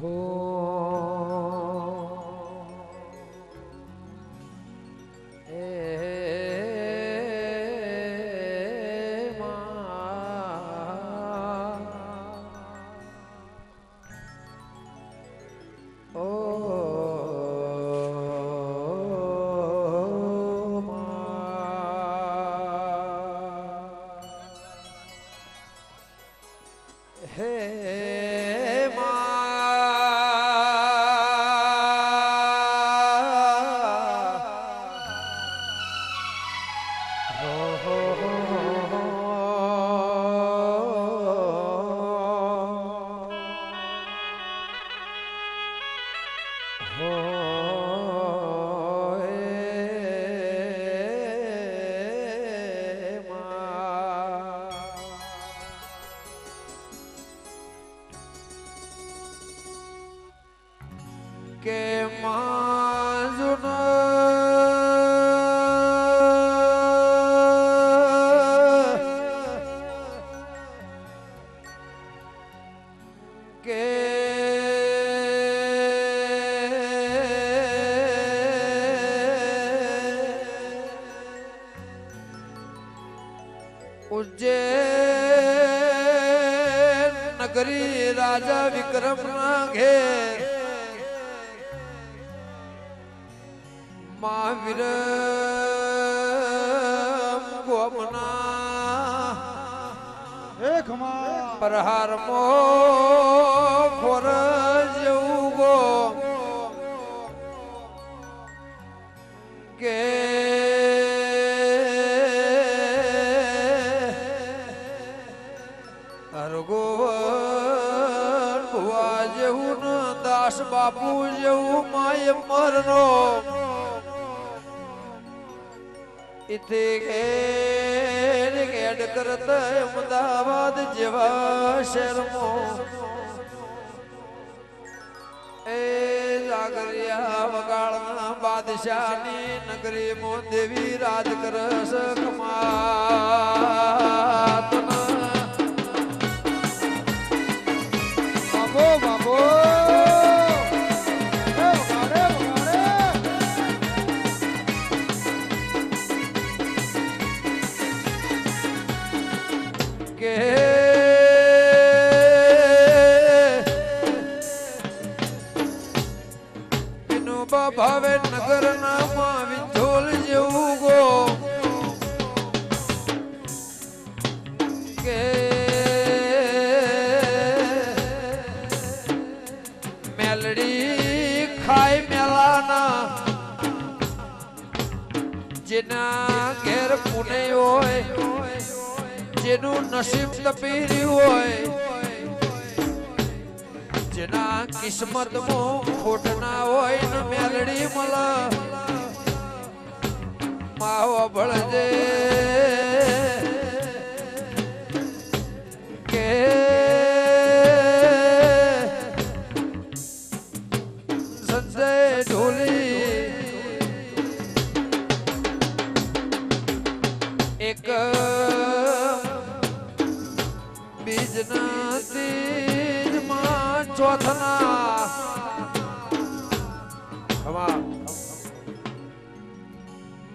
હો કે માજુન કે ઉજ્જૈન નગરી રાજા વિક્રમ ના ઘેર મહાવીર ગોમના પ્રહાર મો ખોર જેવું ગો કે હરગોવન ભુવા જેવું દાસ બાપુ જેવું માય મરનો इथे गेड करत अहमदाबाद जेवा शहर मो ए जागरिया वगाड़ना बादशाहनी नगरी मो देवी राज करस कमातना बाबो बाबो ભાવે નગર નામાં વિંધોલ જેવું ગો કે મેલડી ખાય મેલાના જેના ઘેર પુણે હોય જેનું નસીબ તપીર્યું હોય જેના કિસ્મત માં ખોટ ના હોય ને મેલડી મળ માવો ભળજે કે સંજય ઢોલી એક બીજના ચોથના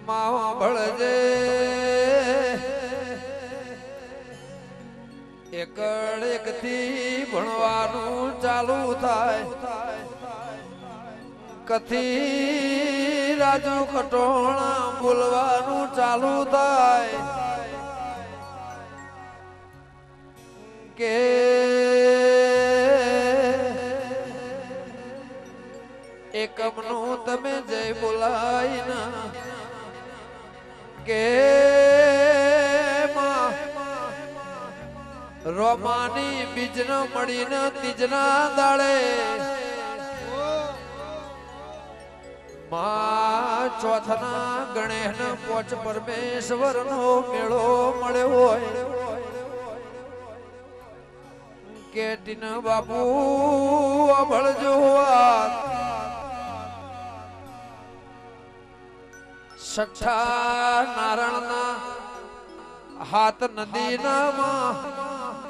માવા ભળજે એકડ એક થી ભણવાનું ચાલુ થાય કથી રાજુ ખટોણા બોલવાનું ચાલુ થાય કે એકમનું તમે જય બોલાય કે રોમાની બીજ ન મળીને ત્રીજના દાડે માં ચોથના ગણેશ પોચ પરમેશ્વર નો મેળો મળ્યો હોય કે ટીન બાપુ અભળજો છઠ્ઠા નારાયણના હાથ નદીના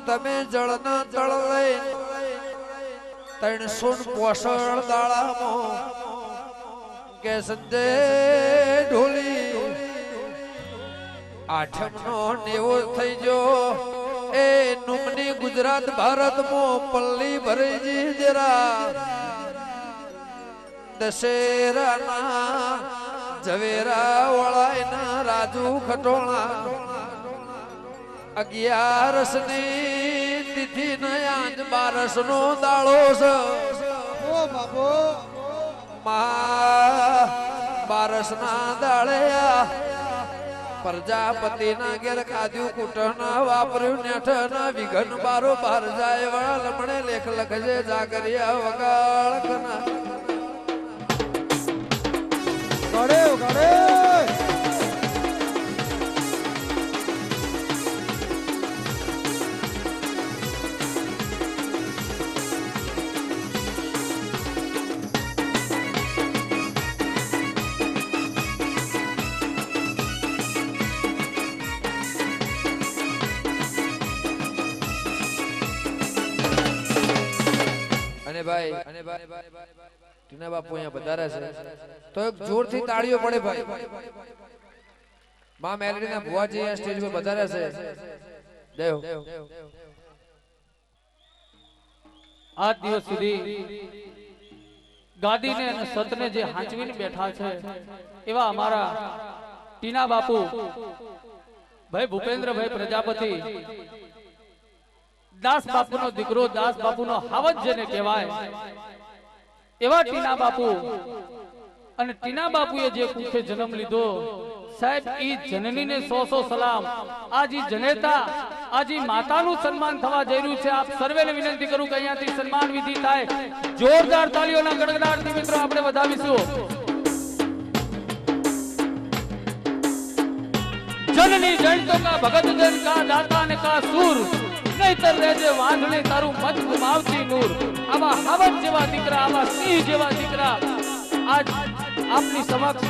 તમે જળના તળ લઈ 365 દાડામાં કે સંજે ઢોલી આઠમનો નેવો થઈ ગયો એ નુમની ગુજરાત ભારતમાં પલ્લી ભરેજી જરા દશેરાના ઝવેરા વળાયના રાજુ ખટોળા 11 ની તિથિ નયાજ 12 નો દાડો છે ઓ બાપો મા 12 ના દાળ્યા પ્રજાપતિના ઘેર ખાધ્યું કુટના વાપર્યું નેઠના વિઘન બારો બાર જાય વાળા લમણે લેખ લખજે જાગરિયા વગાળ કના ગાડે ગાડે ભાઈ ટીના બાપુ અહીંયા વધારે છે તો એક જોરથી તાળીઓ પડે ભાઈ માં મેલડીના ભુવાજી આ સ્ટેજ પર વધારે છે દેવ આ દિવસ સુધી ગાદીને અને સતને જે હાંચવીને બેઠા છે એવા અમારા ટીના બાપુ ભાઈ ભૂપેન્દ્રભાઈ પ્રજાપતિ દાસ બાપુનો દીકરો દાસ બાપુનો હાવજ જેને કહેવાય એવા ટીના બાપુ અને ટીના બાપુએ જે કુખે જન્મ લીધો સાહેબ ઈ જનનીને 100 સલામ આજી જનેતા આજી માતાનું સન્માન થવા જઈ રહ્યું છે આપ સર્વેને વિનંતી કરું કે અહીંયાથી સન્માન વિધિ થાય જોરદાર તાળીઓના ગડગડાટથી મિત્રો આપણે વધાવીશું જનની જણતો કા ભગત જન કા દાતા ને કા સૂર નહીતર રહેજે વાંધણી તારું મત ગુમાવતી નૂર આવા હાવજ જેવા દીકરા આવા સિંહ જેવા દીકરા આજ આપની સમક્ષ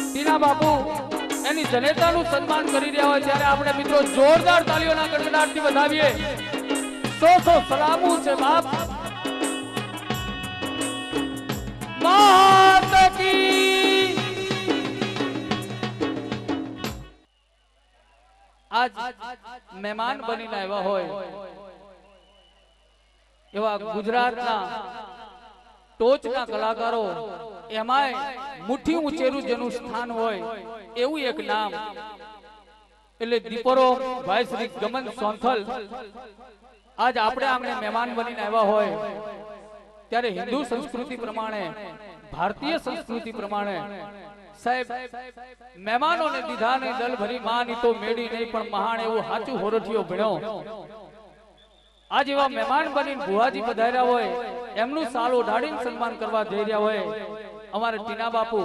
ટીના બાપુ એની જનેતાનું સન્માન કરી રહ્યા હોય ત્યારે આપણે મિત્રો જોરદાર તાળીઓના ગડગડાટથી વધાવીએ 100 સલામુ છે બાપ માત કી આજ મહેમાન બનીને આવ્યા હોય એવા ગુજરાતના ટોચના કલાકારો એમાંય મુઠ્ઠી ઊંચેરું જેનું સ્થાન હોય એવું એક નામ એટલે દીપરો ભાઈ શ્રી ગમન સોંથલ આજ આપણે આમને મહેમાન બનીને આવ્યા હોય ત્યારે હિન્દુ સંસ્કૃતિ પ્રમાણે ભારતીય સંસ્કૃતિ પ્રમાણે સાહેબ મહેમાનોને દીધા ને દલ ભરી માની તો મેડી નહીં પણ મહાન એવું સાચું હોરઠિયો ભણ્યો આજ એવા મહેમાન બનીને ભુવાજી પધાર્યા હોય એમનું સાલ ઓઢાડીને સન્માન કરવા જઈ રહ્યા હોય અમારા ટીના બાપુ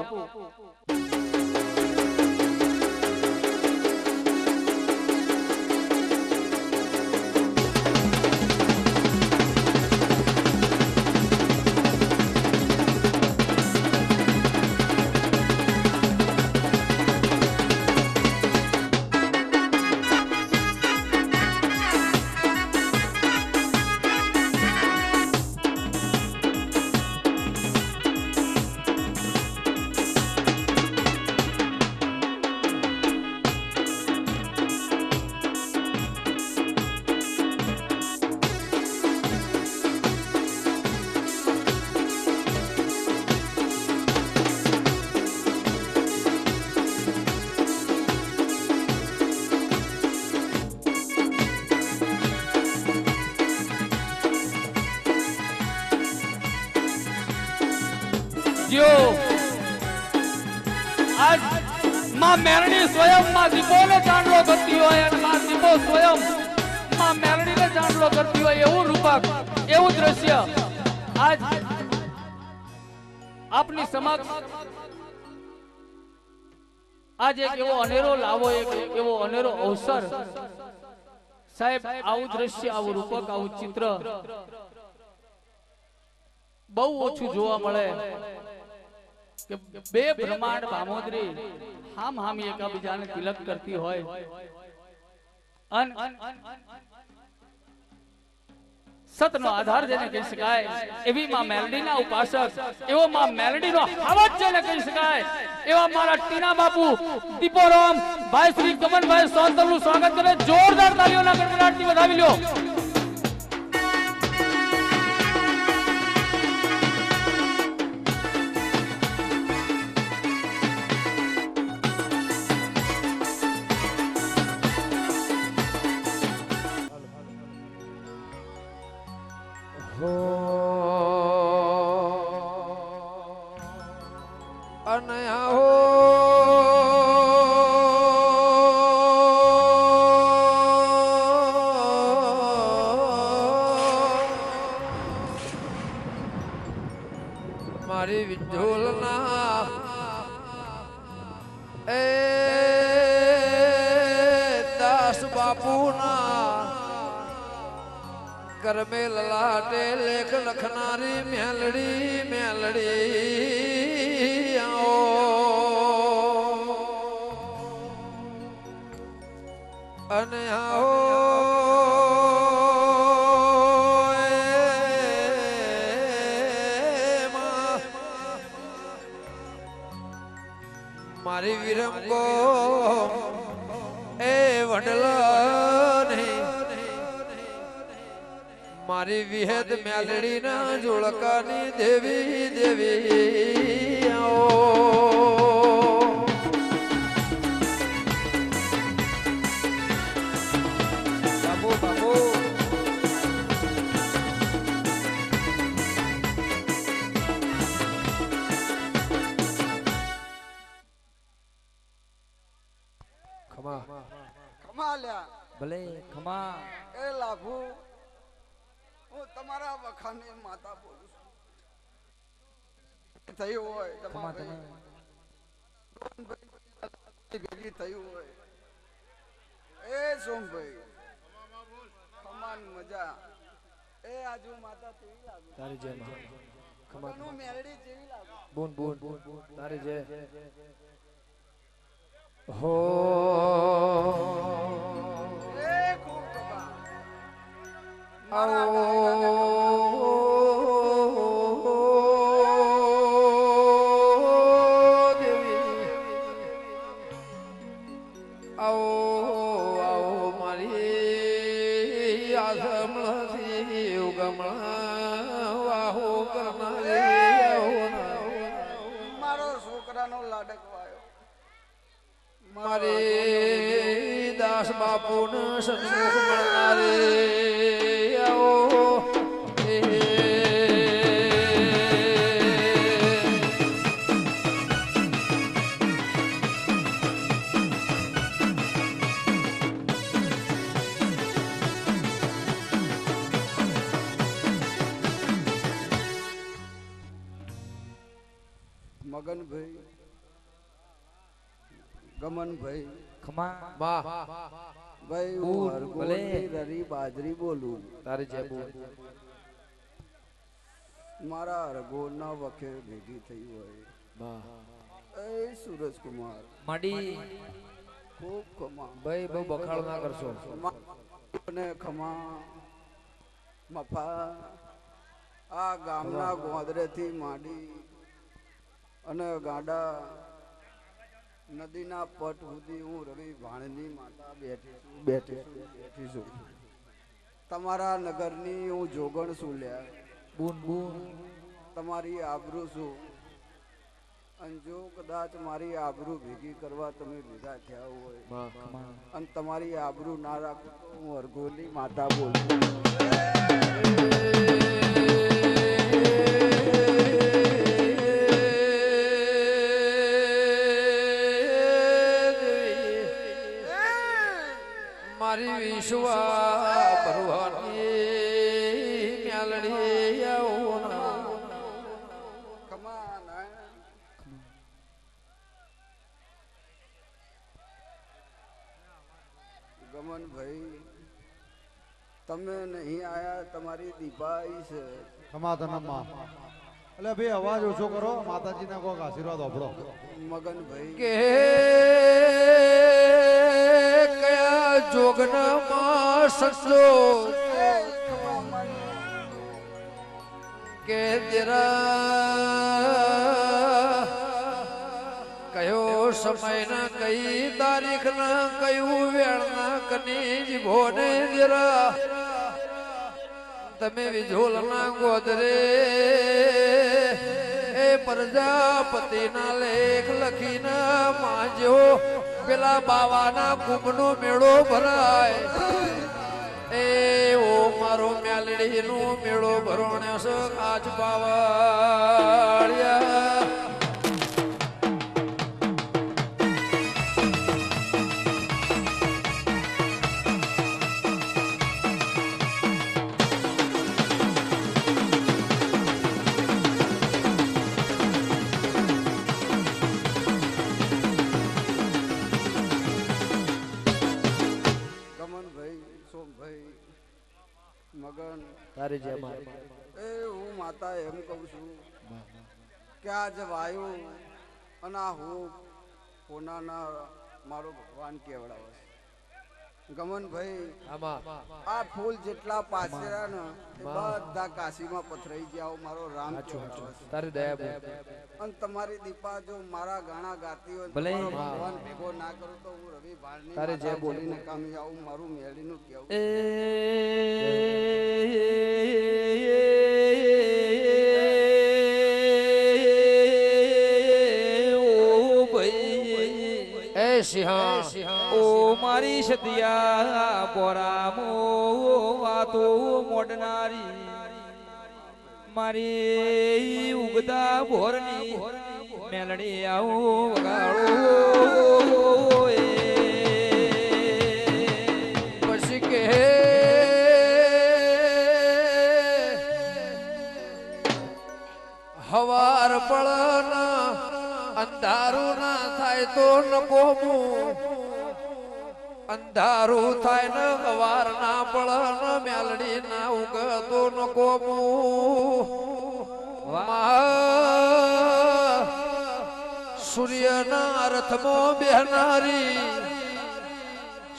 આજ માં મેરડી સ્વયં માં દીપોને ચાંદલો કરતી હોય અને માં દીપો સ્વયં માં મેરડીને ચાંદલો કરતી હોય એવું રૂપક એવું દ્રશ્ય આજ આપની સમક્ષ આજ એક એવો અનેરો લાવો એક એવો અનેરો અવસર સાહેબ આવું દ્રશ્ય આવું રૂપક આવું ચિત્ર બહુ ઓછું જોવા મળે કે બે બ્રહ્માંડ ભામોદરી હામ હામી એકબીજાને તિલક કરતી હોય સતનો આધાર જેને કહી શકાય એવી માં મેલડીના ઉપાસક એવો માં મેલડીનો હાવજ જેને કહી શકાય એવા મારા ટીના બાપુ દીપોરામ ભાઈ શ્રી કમનભાઈ સોંતલનું સ્વાગત કરે જોરદાર તાળીઓના ગડગડાટથી વધાવી લ્યો. અનયા હો મારી વિજોલના એ દાસ બાપુના કરમે લલાટે લેખ લખનારી મેલડી મેલડી આવો અને આવો મારી વિરંગો એ વડલા નહીં મારી વિહેદ મેલડી ના જોળકાની દેવી દેવી આવો બાબુ બાબુ ખમા ખમા લ્યા ભલે ખમા એ લાભુ હું તમારા વખાની માતા બોલું છું થયું હોય તમારે ભેગી થયું હોય એ સોમભાઈ ખમાન મજા એ આજુ માતા કેવી લાગુ તારી જય માં ખમા ખમાનું મેરડી કેવી લાગુ બોન બોન તારી જય હો એ ખૂબ ખમા આવો દેવી આવો આવો મારી આસમથી ઉગમણા વાહો કરનારી આવો મારો છોકરાનો લાડકવાયો મારી દાસ બાપુને સન્મુખ મળનારી આવો મગનભાઈ ગમનભાઈ ખમા બા ભાઈ બોલ, હું હરગોળની ભલે. રરી બાજરી બોલું તારી જય બોલ મારા હરગોળના વખે ભેગી થઈ હોય બા એ સુરજકુમાર માડી ખૂબ ખમા ભાઈ બહુ બખાડ ના કરશો અને ખમા મફા આ ગામના ગોદરેથી માંડી અને ગાડા નદીના પટ સુધી હું રવિ ભાણની માતા બેઠી છું તમારા નગરની હું જોગણ છું લ્યા બૂન બૂન તમારી આબરૂ છું અને જો કદાચ મારી આબરૂ ભેગી કરવા તમે ભેગા થયા હોય બા ખમા અને તમારી આબરૂ ના રાખો તો હું હરગોળની માતા બોલું મારી વિશ્વા ભરવાની મ્યાલડી આવો ના કમાન ગમન ભાઈ તમે નહીં આયા તમારી દીપાઈ છે ખમા તનમમાં એટલે ભાઈ અવાજ ઓછો કરો માતાજીના કોક આશીર્વાદ આપડો મગન ભાઈ કે કયા જોગના માં સસો કે દેરા કયો સમય ના કઈ તારીખ ના કયું વેળ ના કનીજ ભોને દેરા તમે વિજોલ ના ગોદરે એ પ્રજાપતિ ના લેખ લખીને માજો પેલા બાવાના કુંભનો મેળો ભરાય એ ઓ મારો મેલડી નું મેળો ભરોણ્યો છે કાચ પાવાળિયા મગન તારી જય માં એ હું માતા એમ કહું છું કે આજ વાયુ અને આ હું પોનાના મારો ભગવાન કેવડાવે છે ગમનભાઈ આ ફૂલ જેટલા પાછરા ને એ બધા કાશીમાં પથરાઈ ગયા મારો રામ તારી દયા અને તમારી દીપા જો મારા ગાણા ગાતી હોય ભલે ભગવાન ભેગો ના કરું તો હું રવિ ભાણની તારે જે બોલીને કામી આવું મારું મેળીનું કેવું ઓ મારી સદિયા બોરામો વાતો મોડનારી મારી ઉગતા ભોરની મેલડી આવું વગાડો પછી કે હવાર પડના અંધારું ના થાય તો નકોમું અંધારું થાય ને હવાર ના પડન મેલડી ના ઉગતો નકોમું સૂર્યના અર્થમાં બેહનારી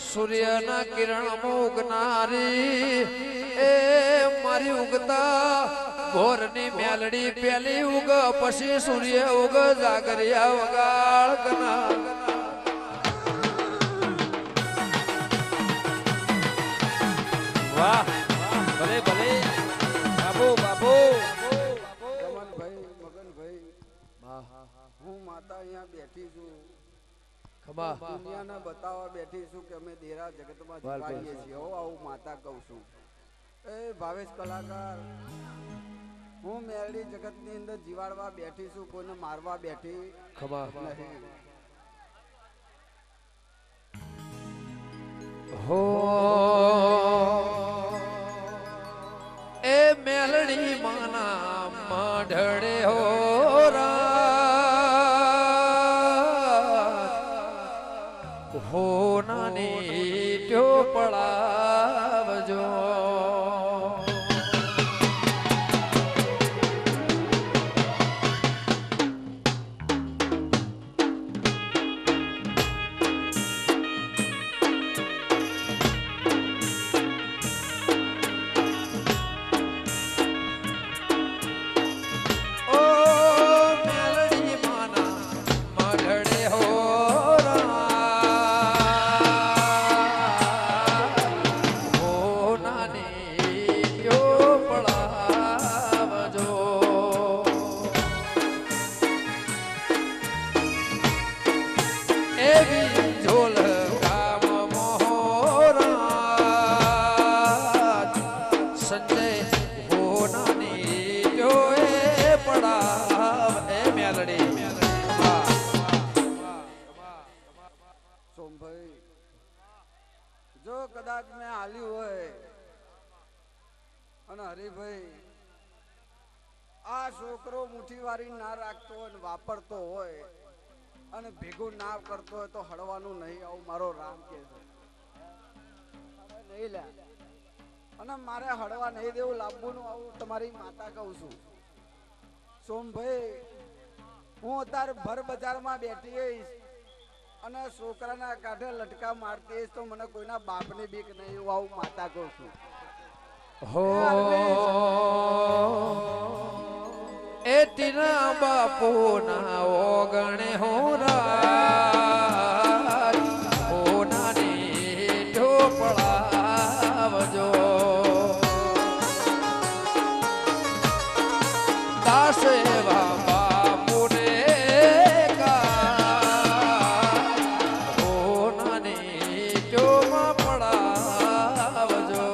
સૂર્યના કિરણમાં ઉગનારી એ મારી ઉગતા ભોરની મેલડી પેલી ઉગ પછી સૂર્ય ઉગ જાગરિયા વગાડ ગના વાહ ભલે ભલે બાબો બાબો ગમનભાઈ મગનભાઈ હું માતા અહીંયા બેઠી છું દુનિયાને બતાવવા બેઠી છું કે અમે દેરા જગતમાં જીવાડીએ છીએ આવું માતા કહું છું એ ભાવેશ કલાકાર હું મેરડી જગતની અંદર જીવાડવા બેઠી છું કોઈને મારવા બેઠી નહીં હો એ મેલડી માના મઢડે હો હો નાની ટ્યો પડાવજો જો કદાચ મેં હાલ્યું હોય અને હરિભાઈ આ છોકરો મુઠ્ઠી વારી ના રાખતો હોય વાપરતો હોય અને ભેગું ના કરતો હોય તો હળવાનું નહીં આવું મારો રામ કે છે નહીં લે અને મારે હળવા નહીં દેવું લાંબુનું આવું તમારી માતા કહું છું સોમભાઈ હું અત્યારે ભર બજારમાં બેઠી હઈશ અને છોકરાના કાંઠે લટકા મારતી હઈશ તો મને કોઈના બાપની બીક નહીં એવું આવું માતા કહું છું હો બાપુ ના ઓગણે હો રાજ ઓ નાની ઢોપળાવજો દાસેવા બાપુને કા ઓ નાની ઢોમાં પડાવજો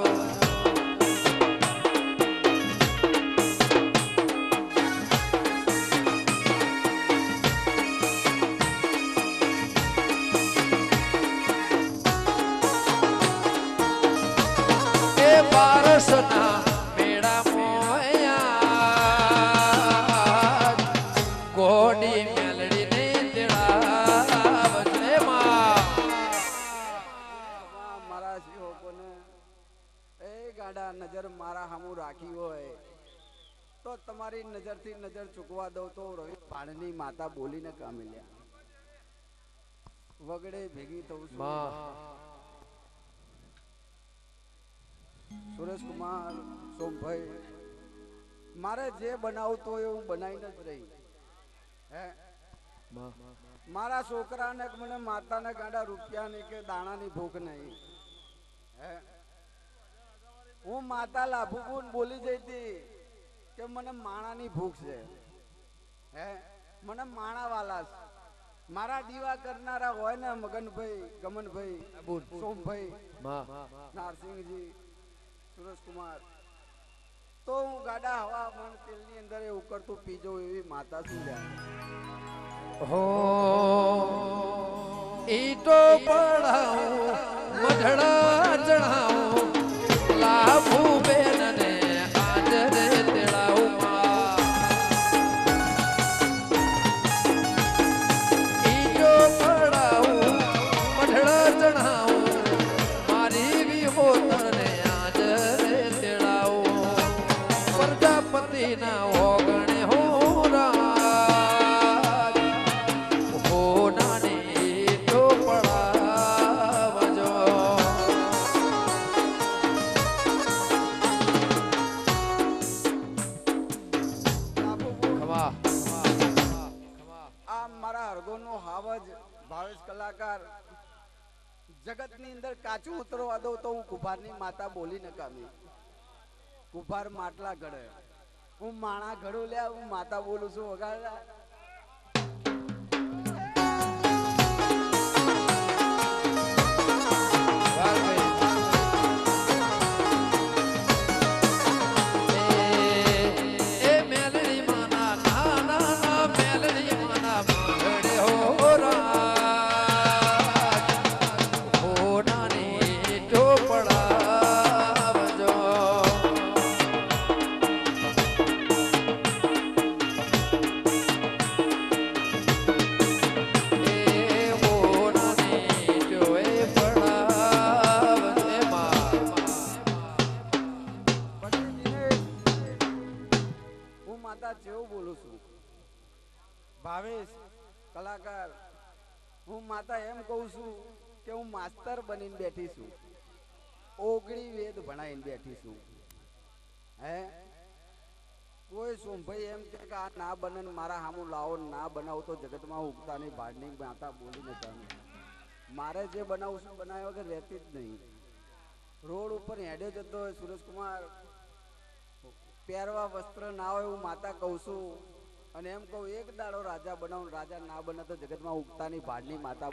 બારસના મેળા મોયા ગોડી મેલડી ને તેડાવજે માં મારા શિહોકોને એ ગાડા નજર મારા હામું રાખી હોય તો તમારી નજરથી નજર ચૂકવા દઉં તો રવિ ભાણની માતા બોલીને કામે લ્યા વગડે ભેગી થઉં છું માં સુરેશકુમાર સોમભાઈ મારે જે બનાવતો હોય હું બનાવીને જ રહી હે મારા છોકરાને મને માતાને ગાડા રૂપિયાની કે દાણાની ભૂખ નહીં હે હું માતા લાભુબુન બોલી જઈતી કે મને માણાની ભૂખ છે હે મને માણા વાલા છે મારા દીવા કરનારા હોય ને મગનભાઈ ગમનભાઈ સોમભાઈ નારસિંહજી સુરેશકુમાર તો હું ગાડા હવા મન તેલની અંદર એ ઉકળતું પીજો એવી માતા શું જાય હો ઈટો પડાવું મઢડા ચણાવું લાભુ બેન ને આદરે તેડાવું ઈટો પડાવું મઢડા ચણાવું મારી વિહોતર ને આદરે તેડાવું પ્રજાપતિ ના ઓગણે હો રાજ હો નાની ઢોપળાવજો ખમા આ મારા હરગોનો હાવજ ભાવેશ કલાકાર જગતની અંદર કાચું ઉતરવા દઉં તો હું કુભારની માતા બોલીને કામી કુભાર માટલા ઘડે હું માણા ઘડું લ્યા હું માતા બોલું છું વગાડ્યા ભાવેશ કલાકાર હું માતા એમ કહું છું કે હું માસ્તર બનીને બેઠી છું ઓગળી વેદ ભણાવીને બેઠી છું હે કોઈ સોમભાઈ એમ કે આ ના બને મારા હામું લાવો ના બનાવો તો જગતમાં ઉગતાની ભાડની માતા બોલીને જાણે મારે જે બનાવું છું બનાવ્યા વગર રહેતી જ નહીં રોડ ઉપર હેડ્યો જતો હોય સુરેશકુમાર પહેરવા વસ્ત્ર ના હોય હું માતા કહું છું અને એમ કહું એક દાડો રાજા બનાવું રાજા ના બને તો જગતમાં ઉગતાની ભાડની માતા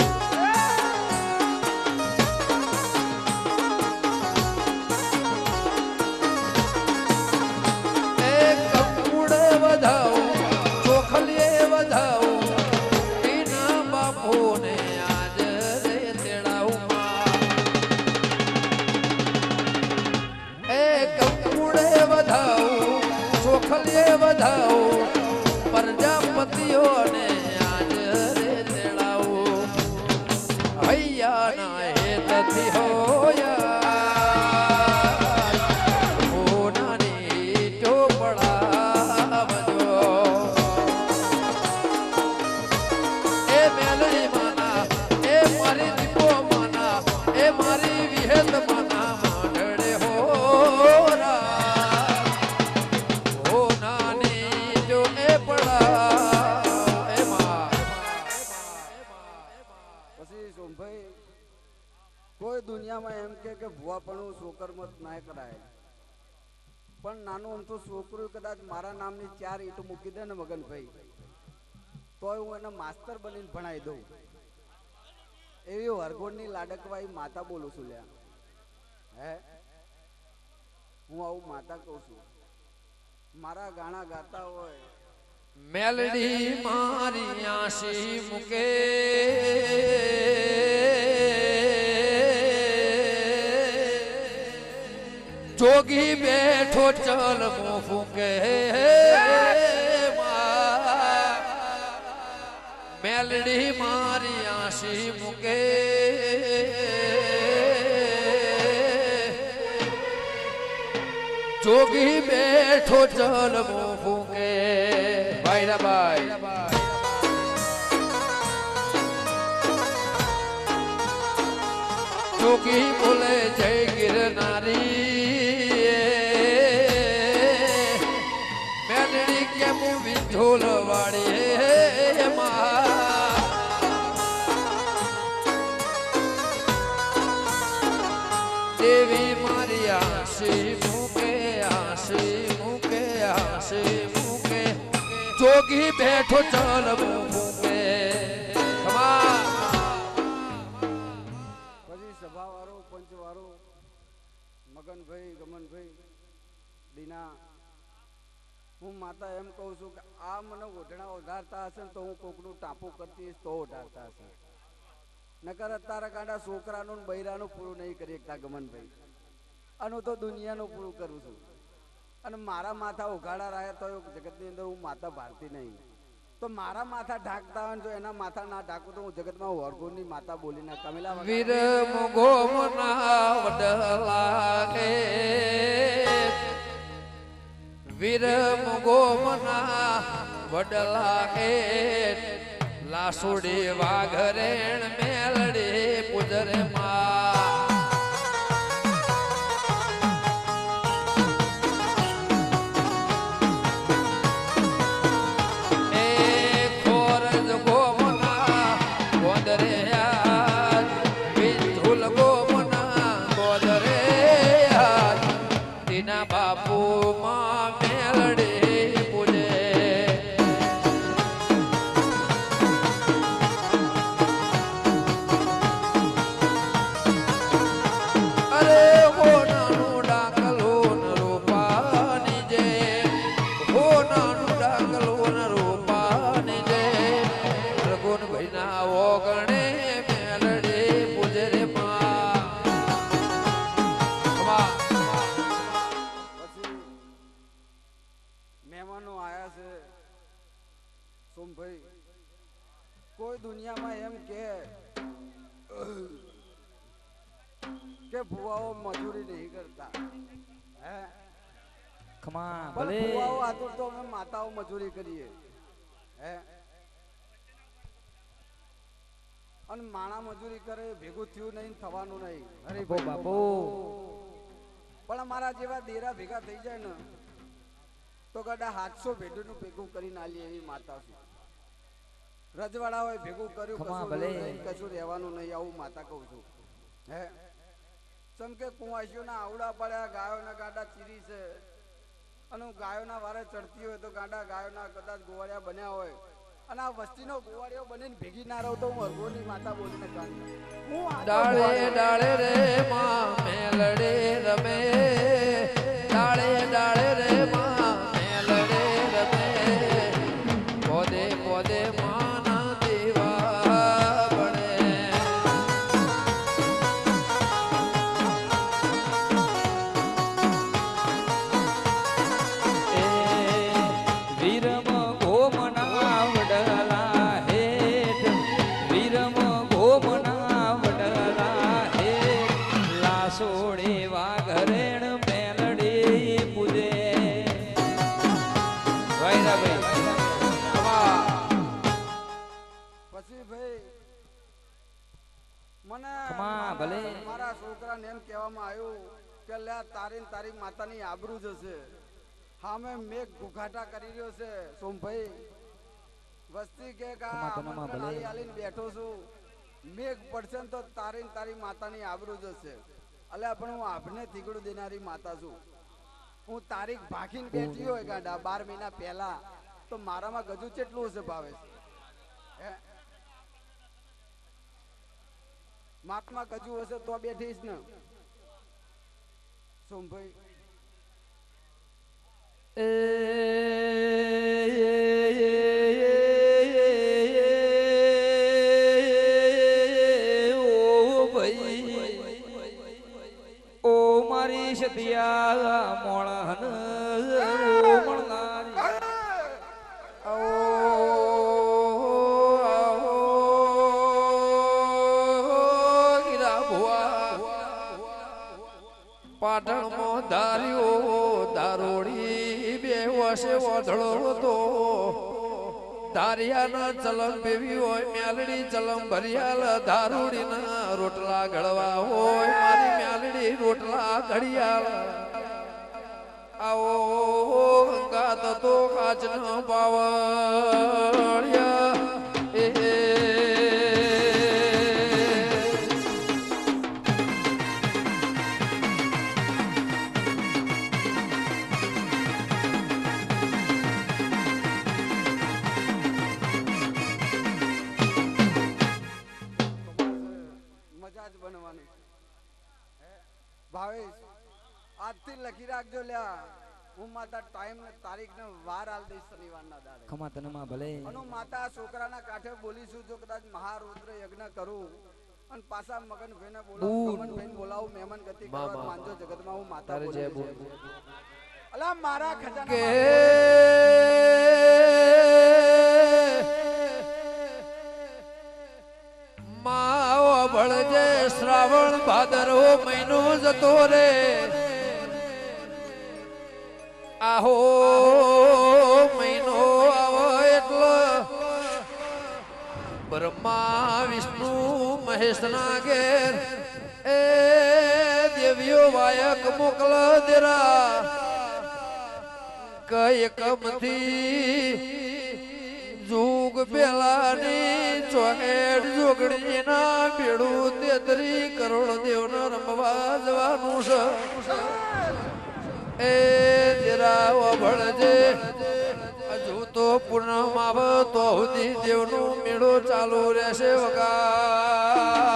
વધાવું ચોખલીએ વધાવું એના બાપુને આજ રે તેડાવું એ કંકુડે વધાવું ચોખલીએ વધાવું પ્રજાપતિઓને આજ રે તેડાવું હૈયા ના હેતથી હોયા દુનિયામાં એમ કે ભુવાપણું છોકરમાં ના કરાય, પણ નાનું આમ તો છોકરું કદાચ મારા નામની 4 ઈંટ મૂકી દે ને મગનભાઈ, તોય હું એને માસ્તર બનીને ભણાવી દઉં. એવી વરઘોડની લાડકવાઈ માતા બોલું છું લ્યા. હે, હું આવું માતા કહું છું. મારા ગાણા ગાતા હોય મેલડી મારી આશી મુકે જોગી બેઠો ચલ મો ફૂકે મેલડી મારી આશી મુકે જોગી બેઠો ચલ મો ફૂકે ભાઈ જોગી બોલે જય ગિરનારી મેલડી કેમ વિંધોલ વાળી દેવી મારી આશી મૂકે જોગી બેઠો ચલ મૂકે પછી સભા વાળો પંચ વાળો મગનભાઈ ગમનભાઈ દીના, હું માતા એમ કહું છું કે આ મને ઓઢણા ઓઢારતા હશે ને તો હું કોકનું ટાપુ કરતી તો ઓઢારતા હશે, નકર તારા કાંડા છોકરાનું બૈરાનું પૂરું નહીં કરી શકતા ગમનભાઈ. આનું તો દુનિયાનું પૂરું કરું છું. અને મારા માથા ઉઘાડા રહ્યા તો જગતની અંદર હું માતા ભારતી નહીં, તો મારા માથા ઢાંકતા હોય જો એના માથા ના ઢાંકું તો હું જગતમાં વરઘોડની માતા બોલીને કમેલા વીર મુગો મના વડલા કે વીર મુગો મના વડલા કે લાસુડી વાઘરેણ મેલડી પુજરે માં બાપુ માં મેલડી પૂજે અરે હો નાનું ડાકલું રૂપાની જે હો નાનું ડાકલું રૂપાની જે રઘુન ભાઈ ના ઓગણે મેલડી પૂજે રે સોમભાઈ. કોઈ દુનિયામાં એમ કે ભુવાઓ મજૂરી નહીં કરતા, હે ખમા પણ ભલે ભુવાઓ આતુર તો અમે માતાઓ મજૂરી કરીએ, હે અને માણા મજૂરી કરે ભેગું થયું નહીં થવાનું નહીં. અરે બાપો પણ અમારા જેવા દેરા ભેગા થઈ જાય ને તો કદાચ 700 ભેડું ભેગું કરીને આલી એવી માતા છું. રજવાડા હોય ભેગું કર્યું કશું રહેવાનું નહીં, આવું માતા કહું છું. હે સમ કે કુંવાસીઓના આવડા પડ્યા, ગાયોના ગાડા ચીરી છે અને ગાયોના વારે ચડતી હોય તો ગાયોના કદાચ ગોવાળિયા બન્યા હોય અને આ વસ્તીનો ગોવાળિયો બનીને ભેગી ના રહું તો હું હરગોની માતા બોલીને કાઢું. ડાળે ડાળે રે માં મેલડે રમે ડાળે ડાળે રે માં મેલડે રમે પોદે પોદે માના દેવા બને એ વીરમ ગોમના વડલા હેઠ વીરમ ગોમના વડલા હેઠ લાસોડે વાઘરેણ મેલડી પૂજે. પછી ભાઈ મને ભલે મારા છોકરાને એમ કહેવામાં આવ્યું કે લે તારી માતાની આબરૂ જશે. હા મેં મેઘ ઘુઘાટા કરી રહ્યો છે સોમભાઈ. વસ્તી કે આલીને બેઠો છું, મેઘ પડશે ને તો તારી માતાની આબરૂ જશે. અલ્યા પણ હું આપને થીગડું દેનારી માતા છું. હું તારીખ ભાખીને બેઠી હોય ગાડા 12 મહિના પહેલા તો મારામાં ગજુ કેટલું હશે ભાવેશ? હે માપમાં ગજુ હશે તો બેઠીશ ને સોમભાઈ. ઓ મારી સતિયા મોળન ઓ મળનારી પાટણમાં ધાર્યો દારોડી બે વર્ષે વધળો હતો. ધારિયાના ચલમ બેવી હોય મ્યાલડી ચલમ ભરિયાલ દારૂડીના રોટલા ઘડવા હોય મારી મ્યાલડી રોટલા ઘડિયાળ. આવો ગાત તો કાચનો પાવળિયા મજા જ બનવાની. ભાવેશ આજથી લખી રાખજો લ્યા. હું માતા ટાઈમ ને તારીખ ને વાર આલ દઈશ શનિવારના દાડે. ખમા તને માં ભલે અને હું માતા છોકરાના કાંઠે બોલીશું જો કદાચ મહારુદ્ર યજ્ઞ કરું અને પાછા મગન ભાઈને બોલાવું મગન ભાઈને બોલાવું મહેમાન ગતિ કરવા માંજો જગતમાં હું માતા બોલું. અલા મારા ખજાના માવો ભળજે શ્રાવણ ભાદરવો મહિનો જતો રે. આહો મહિનો આવો એટલો બ્રહ્મા વિષ્ણુ મહેશ ના ઘેર એ દેવીઓ વાયક મોકલ દેરા કઈ કમથી જુગ પેલાની ચોહેડ જોગડી ના બેડું 33 કરોડ દેવને રમવા જવાનું છે. એ તેરા ભળજે હજુ તો પૂર્ણમ આવે તો સુધી દેવનો મેળો ચાલુ રહેશે. વગાડજે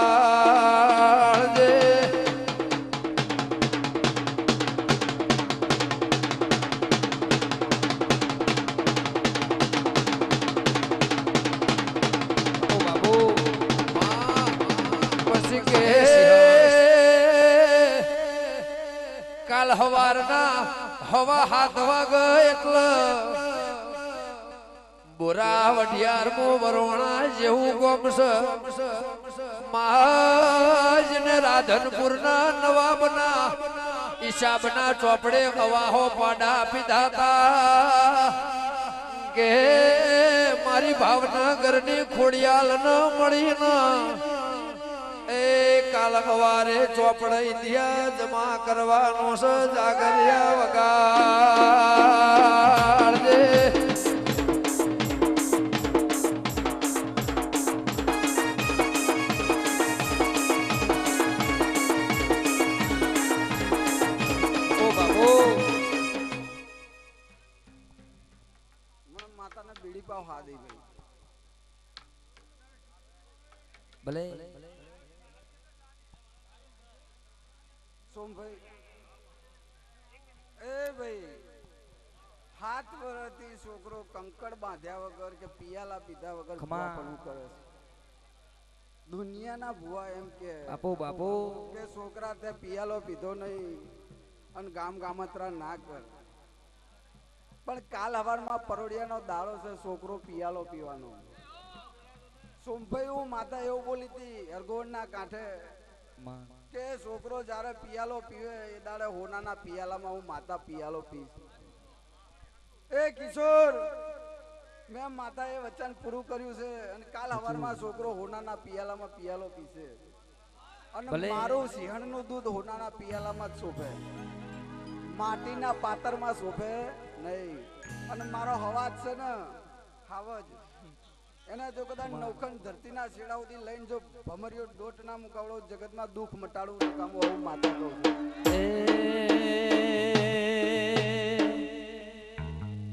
કાલ હવારના હવા 7 વાગે એટલે બોરા વઢિયાર મો વરોણા જેવું ગોમ છે. મહાજ ને રાધનપુર ના નવાબના હિસાબના ચોપડે હવાહો પાડા પીધા તા કે મારી ભાવનગરની ખોડિયાલ ન મળી ન એ કાલ સવારે ચોપડે ઇતિહાસ જમા કરવાનો છે. જાગરિયા વગાડજે માતાને બીડી પાવ હા દઈ ભાઈ. ભલે સોમભાઈ એ ભાઈ 7 વર્ષથી છોકરો કંકડ બાંધ્યા વગર કે પિયાલા પીધા વગર ભૂવાપણું કરે છે. દુનિયાના ભૂવા એમ કે બાપો કે છોકરા તે પિયાલો પીધો નહીં અને ગામ ગામત્રા ના કર. પણ કાલ હવારમાં પરોડિયાનો દાડો છે છોકરો પિયાલો પીવાનો. સોમભાઈ હું માતા એવું બોલી હતી અરગોડના કાંઠે કે છોકરો જ્યારે પિયાલો પીવે એ દાડે હોનાના પિયાલામાં હું માતા પિયાલો પીશ. એ કિશોર મેં માતાએ વચન પૂરું કર્યું છે અને કાલ હવારમાં છોકરો હોનાના પિયાલામાં પિયાલો પીશે અને મારું સિંહણનું દૂધ હોનાના પિયાલામાં જ શોભે, માટીના પાતરમાં શોભે નહીં. અને મારો હવાજ છે ને હાવજ એના જો કદાચ નવખંડ ધરતીના છેડા સુધી લઈને જો ભમરિયો દોટ ના મુકાવડો જગતમાં દુઃખ મટાડવું કામ આવું માતા કહું છું.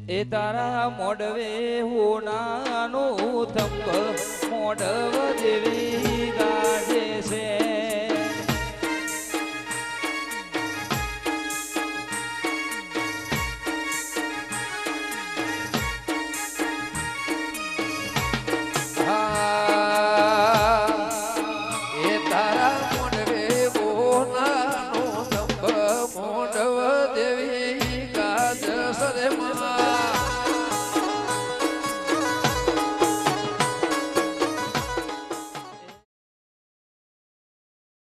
એ તારા મોડવે હોનાનો થંભ મોડવ જેવી ગાજે છે